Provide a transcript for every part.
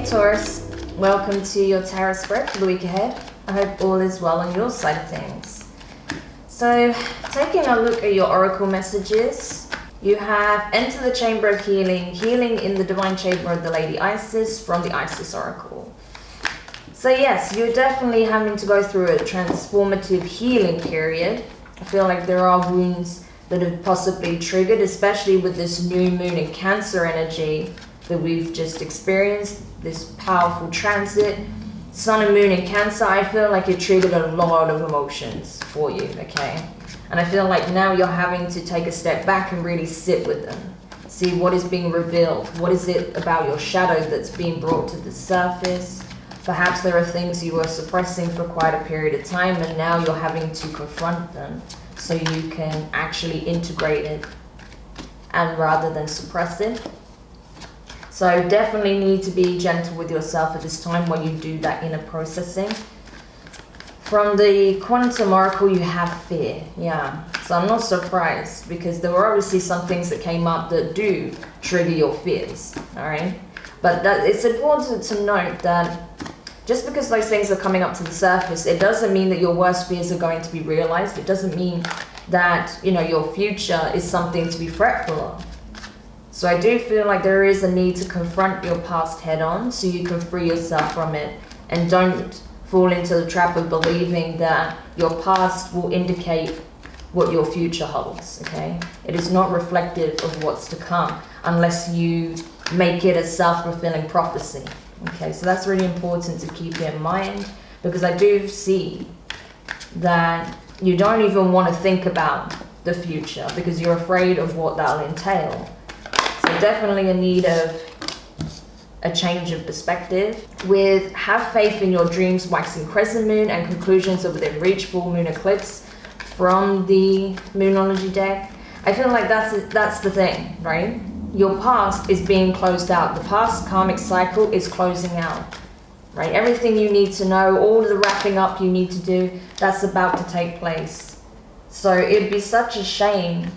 Taurus, welcome to your tarot spread for the week ahead. I hope all is well on your side of things. So, taking a look at your oracle messages, you have Enter the Chamber of Healing, healing in the Divine Chamber of the Lady Isis from the Isis Oracle. So yes, you're definitely having to go through a transformative healing period. I feel like there are wounds that have possibly triggered, especially with this new moon in Cancer energy that we've just experienced, this powerful transit. Sun and moon in Cancer, I feel like it triggered a lot of emotions for you, okay? And I feel like now you're having to take a step back and really sit with them. See what is being revealed. What is it about your shadow that's being brought to the surface? Perhaps there are things you were suppressing for quite a period of time and now you're having to confront them so you can actually integrate it and rather than suppress it. So definitely need to be gentle with yourself at this time when you do that inner processing. From the Quantum Oracle, you have fear. Yeah, so I'm not surprised because there were obviously some things that came up that do trigger your fears, all right? But it's important to note that just because those things are coming up to the surface, it doesn't mean that your worst fears are going to be realized. It doesn't mean that, you know, your future is something to be fretful of. So I do feel like there is a need to confront your past head on so you can free yourself from it and don't fall into the trap of believing that your past will indicate what your future holds, okay? It is not reflective of what's to come unless you make it a self-fulfilling prophecy, okay? So that's really important to keep in mind because I do see that you don't even want to think about the future because you're afraid of what that'll entail. So definitely a need of a change of perspective. With Have Faith in Your Dreams, Waxing Crescent Moon, and Conclusions of Within Reach, Full Moon Eclipse from the Moonology deck. I feel like that's the thing, right? Your past is being closed out. The past karmic cycle is closing out, right? Everything you need to know, all the wrapping up you need to do, that's about to take place. So it'd be such a shame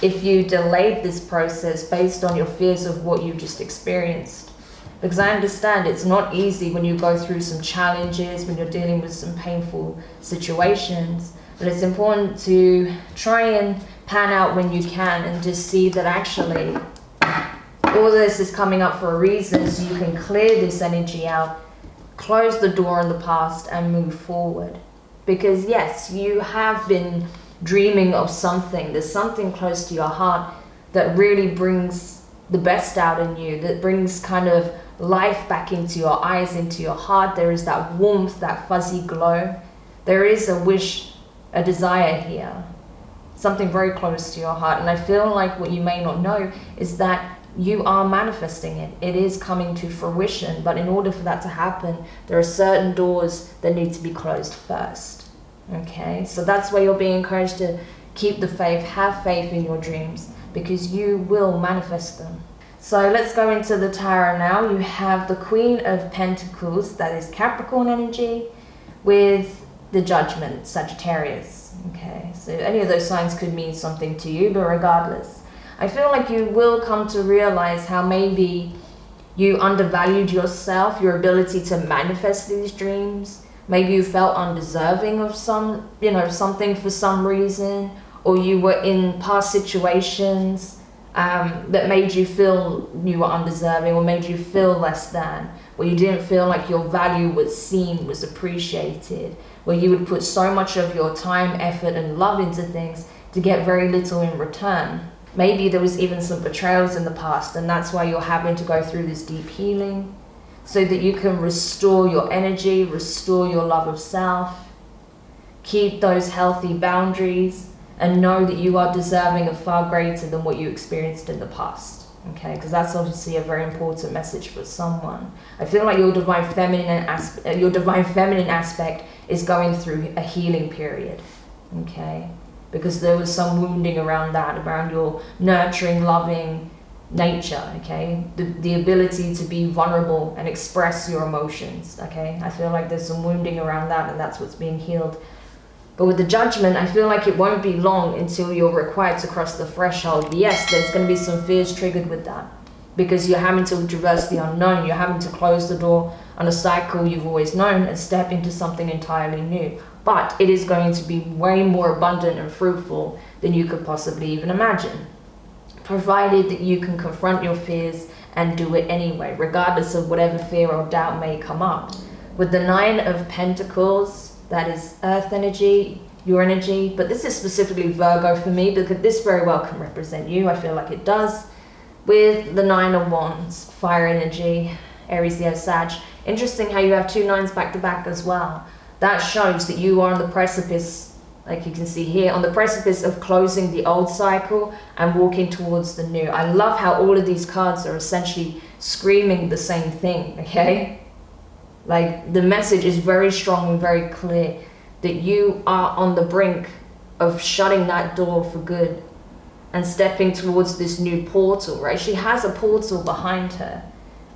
if you delayed this process based on your fears of what you just experienced. Because I understand it's not easy when you go through some challenges, when you're dealing with some painful situations, but it's important to try and pan out when you can and just see that actually all this is coming up for a reason so you can clear this energy out, close the door on the past and move forward. Because yes, you have been dreaming of something. There's something close to your heart that really brings the best out in you, that brings kind of life back into your eyes, into your heart. There is that warmth, that fuzzy glow. There is a wish, a desire here, something very close to your heart. And I feel like what you may not know is that you are manifesting it. It is coming to fruition. But in order for that to happen, there are certain doors that need to be closed first. Okay, so that's why you're being encouraged to keep the faith, have faith in your dreams, because you will manifest them. So let's go into the tarot now. You have the Queen of Pentacles, that is Capricorn energy, with the Judgment, Sagittarius. Okay, so any of those signs could mean something to you, but regardless, I feel like you will come to realize how maybe you undervalued yourself, your ability to manifest these dreams. Maybe you felt undeserving of some, you know, something for some reason, or you were in past situations that made you feel you were undeserving or made you feel less than, where you didn't feel like your value was seen, was appreciated, where you would put so much of your time, effort, and love into things to get very little in return. Maybe there was even some betrayals in the past, and that's why you're having to go through this deep healing, so that you can restore your energy, restore your love of self, keep those healthy boundaries, and know that you are deserving of far greater than what you experienced in the past. Okay, because that's obviously a very important message for someone. I feel like your divine feminine aspect is going through a healing period. Okay, because there was some wounding around that, around your nurturing, loving nature, okay? The ability to be vulnerable and express your emotions, okay? I feel like there's some wounding around that and that's what's being healed. But with the Judgment, I feel like it won't be long until you're required to cross the threshold. Yes, there's going to be some fears triggered with that, because you're having to traverse the unknown. You're having to close the door on a cycle you've always known and step into something entirely new. But it is going to be way more abundant and fruitful than you could possibly even imagine, provided that you can confront your fears and do it anyway, regardless of whatever fear or doubt may come up. With the Nine of Pentacles, that is earth energy, your energy, but this is specifically Virgo for me because this very well can represent you. I feel like it does. With the Nine of Wands, fire energy, Aries, Leo, Sag. Interesting how you have two nines back to back as well. That shows that you are on the precipice, like you can see here, on the precipice of closing the old cycle and walking towards the new. I love how all of these cards are essentially screaming the same thing, okay? Like the message is very strong and very clear that you are on the brink of shutting that door for good and stepping towards this new portal, right? She has a portal behind her.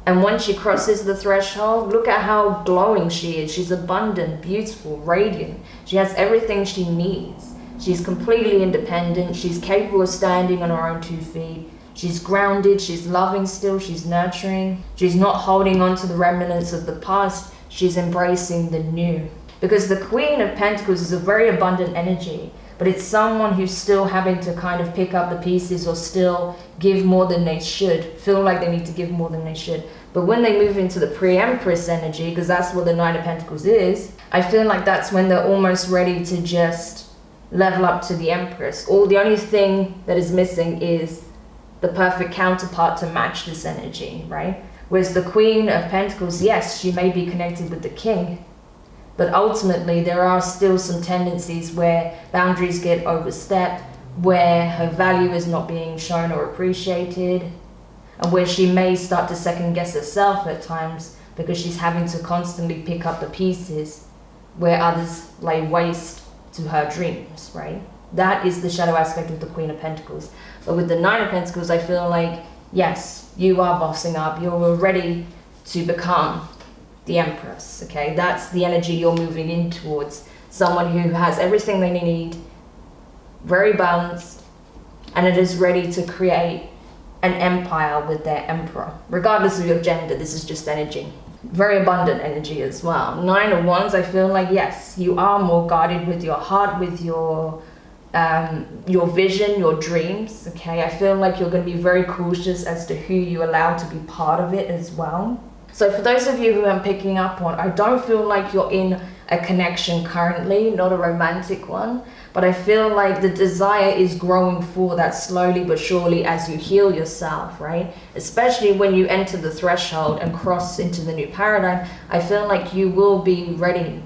And when she crosses the threshold, look at how glowing she is. She's abundant, beautiful, radiant. She has everything she needs. She's completely independent. She's capable of standing on her own 2 feet. She's grounded. She's loving still. She's nurturing. She's not holding on to the remnants of the past. She's embracing the new. Because the Queen of Pentacles is a very abundant energy, but it's someone who's still having to kind of pick up the pieces or still give more than they should, feel like they need to give more than they should. But when they move into the pre-Empress energy, because that's what the Nine of Pentacles is, I feel like that's when they're almost ready to just level up to the Empress. The only thing that is missing is the perfect counterpart to match this energy, right? Whereas the Queen of Pentacles, yes, she may be connected with the King, but ultimately there are still some tendencies where boundaries get overstepped, where her value is not being shown or appreciated, and where she may start to second guess herself at times because she's having to constantly pick up the pieces where others lay waste to her dreams, right? That is the shadow aspect of the Queen of Pentacles. But with the Nine of Pentacles, I feel like, yes, you are bossing up. You're ready to become the Empress, okay? That's the energy you're moving in towards. Someone who has everything they need, very balanced, and it is ready to create an empire with their emperor. Regardless of your gender, this is just energy. Very abundant energy as well. Nine of Wands, I feel like, yes, you are more guarded with your heart, with your vision, your dreams, okay? I feel like you're going to be very cautious as to who you allow to be part of it as well. So for those of you who I'm picking up on, I don't feel like you're in a connection currently, not a romantic one, but I feel like the desire is growing for that slowly but surely as you heal yourself, right? Especially when you enter the threshold and cross into the new paradigm, I feel like you will be ready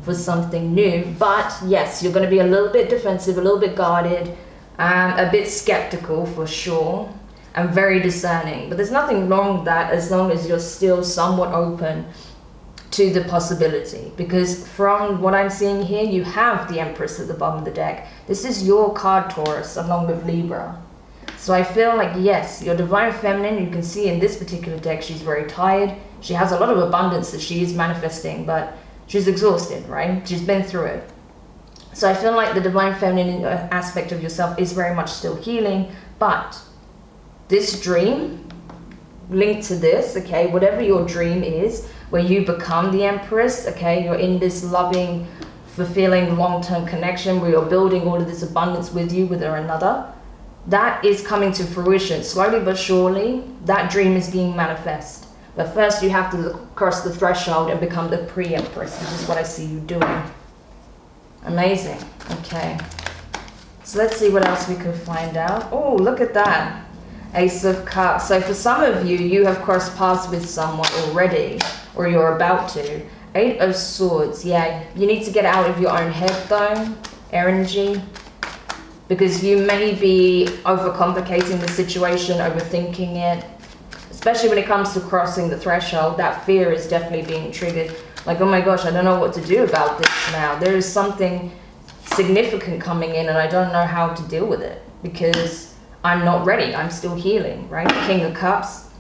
for something new. But yes, you're going to be a little bit defensive, a little bit guarded, a bit skeptical for sure, and very discerning. But there's nothing wrong with that as long as you're still somewhat open to the possibility. Because from what I'm seeing here, you have the Empress at the bottom of the deck. This is your card, Taurus, along with Libra. So I feel like, yes, your Divine Feminine, you can see in this particular deck, she's very tired. She has a lot of abundance that she is manifesting, but she's exhausted, right? She's been through it. So I feel like the Divine Feminine aspect of yourself is very much still healing, but this dream linked to this, okay, whatever your dream is, where you become the Empress, okay, you're in this loving, fulfilling, long-term connection where you're building all of this abundance with you, with another, that is coming to fruition. Slowly but surely, that dream is being manifest. But first you have to cross the threshold and become the pre-Empress, which is what I see you doing. Amazing. Okay. So let's see what else we can find out. Oh, look at that. Ace of Cups. So for some of you, you have crossed paths with someone already, or you're about to. Eight of Swords. Yeah, you need to get out of your own head though, air energy, because you may be overcomplicating the situation, overthinking it. Especially when it comes to crossing the threshold, that fear is definitely being triggered. Like, oh my gosh, I don't know what to do about this now. There is something significant coming in and I don't know how to deal with it because I'm not ready. I'm still healing, right? King of Cups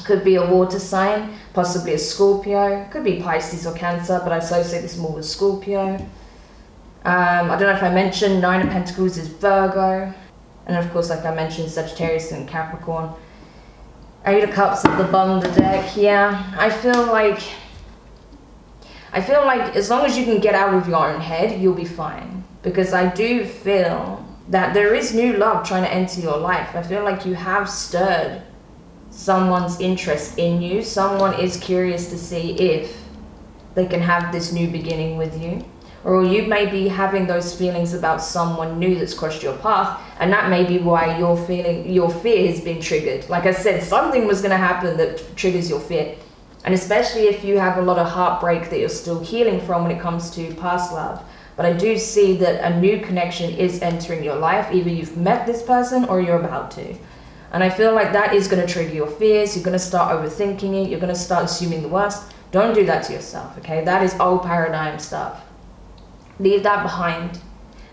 could be a water sign, possibly a Scorpio. Could be Pisces or Cancer, but I associate this more with Scorpio. I don't know if I mentioned Nine of Pentacles is Virgo. And of course, like I mentioned, Sagittarius and Capricorn. Eight of Cups at the bottom of the deck. Yeah, I feel like as long as you can get out of your own head, you'll be fine. Because I do feel that there is new love trying to enter your life. I feel like you have stirred someone's interest in you. Someone is curious to see if they can have this new beginning with you. Or you may be having those feelings about someone new that's crossed your path, and that may be why your fear has been triggered. Like I said, something was going to happen that triggers your fear. And especially if you have a lot of heartbreak that you're still healing from when it comes to past love. But I do see that a new connection is entering your life. Either you've met this person or you're about to. And I feel like that is going to trigger your fears. You're going to start overthinking it. You're going to start assuming the worst. Don't do that to yourself, okay? That is old paradigm stuff. Leave that behind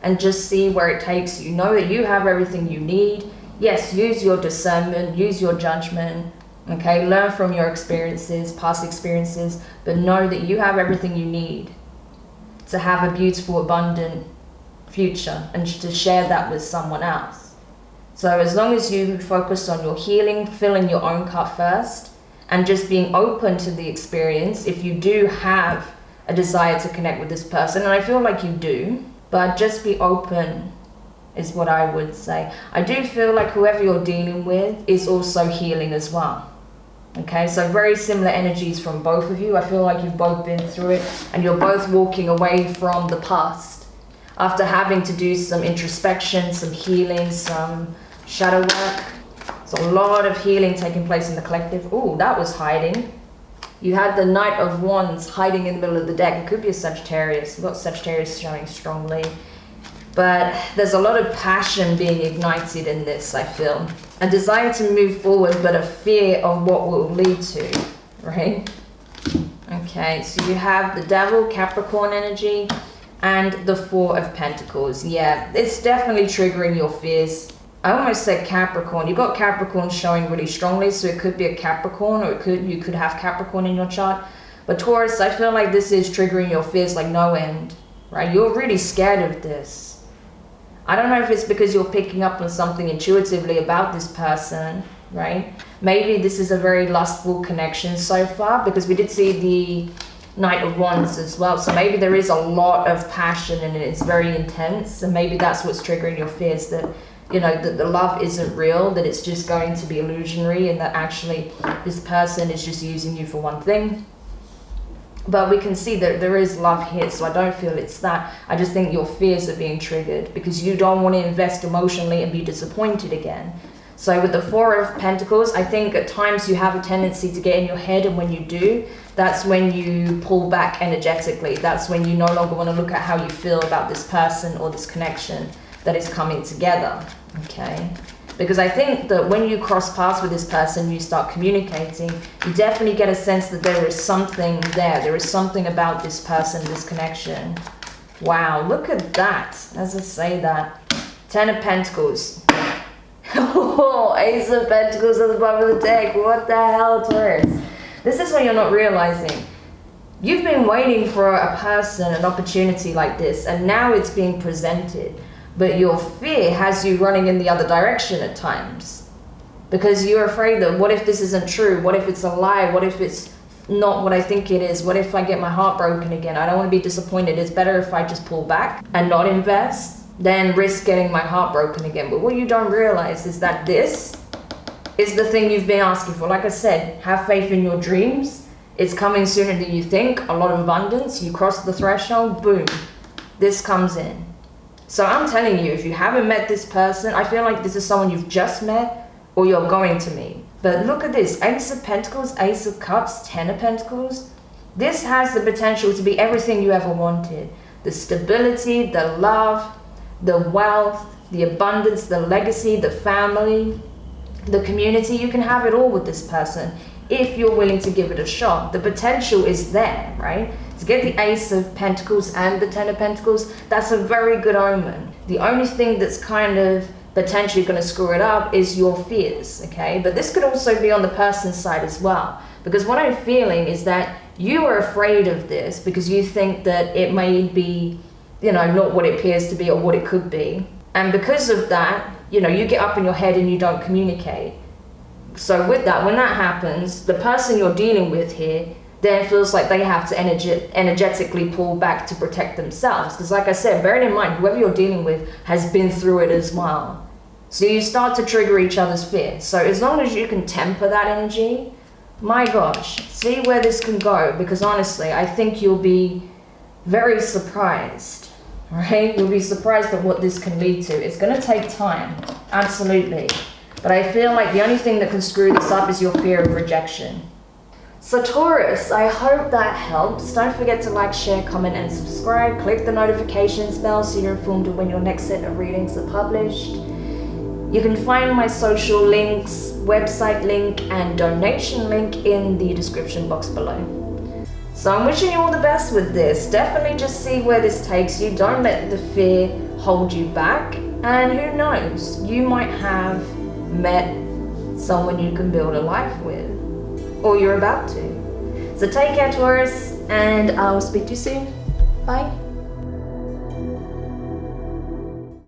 and just see where it takes you. Know that you have everything you need. Yes, use your discernment, use your judgment, okay? Learn from your experiences, past experiences, but know that you have everything you need to have a beautiful, abundant future and to share that with someone else. So as long as you focus on your healing, filling your own cup first, and just being open to the experience, if you do have a desire to connect with this person, and I feel like you do, but just be open is what I would say. I do feel like whoever you're dealing with is also healing as well. Okay, so very similar energies from both of you. I feel like you've both been through it and you're both walking away from the past after having to do some introspection, some healing, some shadow work. There's a lot of healing taking place in the collective. Ooh, that was hiding. You had the Knight of Wands hiding in the middle of the deck. It could be a Sagittarius. We've got Sagittarius showing strongly. But there's a lot of passion being ignited in this, I feel. A desire to move forward, but a fear of what will lead to, right? Okay, so you have the Devil, Capricorn energy, and the Four of Pentacles. Yeah, it's definitely triggering your fears. I almost said Capricorn. You've got Capricorn showing really strongly, so it could be a Capricorn, or you could have Capricorn in your chart. But Taurus, I feel like this is triggering your fears like no end, right? You're really scared of this. I don't know if it's because you're picking up on something intuitively about this person, right? Maybe this is a very lustful connection so far, because we did see the Knight of Wands as well. So maybe there is a lot of passion and it's very intense, and maybe that's what's triggering your fears, that you know, that the love isn't real, that it's just going to be illusionary, and that actually this person is just using you for one thing. But we can see that there is love here, so I don't feel it's that. I just think your fears are being triggered because you don't want to invest emotionally and be disappointed again. So with the Four of Pentacles, I think at times you have a tendency to get in your head, and when you do, that's when you pull back energetically. That's when you no longer want to look at how you feel about this person or this connection that is coming together, okay? Because I think that when you cross paths with this person, you start communicating, you definitely get a sense that there is something there. There is something about this person, this connection. Wow, look at that, as I say that. Ten of Pentacles. Oh, Ace of Pentacles at the bottom of the deck. What the hell, Taurus? This is what you're not realizing. You've been waiting for a person, an opportunity like this, and now it's being presented. But your fear has you running in the other direction at times. Because you're afraid that what if this isn't true? What if it's a lie? What if it's not what I think it is? What if I get my heart broken again? I don't want to be disappointed. It's better if I just pull back and not invest than risk getting my heart broken again. But what you don't realize is that this is the thing you've been asking for. Like I said, have faith in your dreams. It's coming sooner than you think. A lot of abundance. You cross the threshold, boom. This comes in. So I'm telling you, if you haven't met this person, I feel like this is someone you've just met or you're going to meet. But look at this, Ace of Pentacles, Ace of Cups, Ten of Pentacles. This has the potential to be everything you ever wanted. The stability, the love, the wealth, the abundance, the legacy, the family, the community. You can have it all with this person if you're willing to give it a shot. The potential is there, right? To get the Ace of Pentacles and the Ten of Pentacles, that's a very good omen. The only thing that's kind of potentially going to screw it up is your fears, okay? But this could also be on the person's side as well. Because what I'm feeling is that you are afraid of this because you think that it may be, you know, not what it appears to be or what it could be. And because of that, you know, you get up in your head and you don't communicate. So with that, when that happens, the person you're dealing with here then feels like they have to energetically pull back to protect themselves. Because like I said, bearing in mind, whoever you're dealing with has been through it as well. So you start to trigger each other's fear. So as long as you can temper that energy, my gosh, see where this can go. Because honestly, I think you'll be very surprised, right? You'll be surprised at what this can lead to. It's going to take time, absolutely. But I feel like the only thing that can screw this up is your fear of rejection. So Taurus, I hope that helps. Don't forget to like, share, comment, and subscribe. Click the notifications bell so you're informed of when your next set of readings are published. You can find my social links, website link, and donation link in the description box below. So I'm wishing you all the best with this. Definitely just see where this takes you. Don't let the fear hold you back. And who knows, you might have met someone you can build a life with. Or you're about to. So take care, Taurus, and I'll speak to you soon. Bye.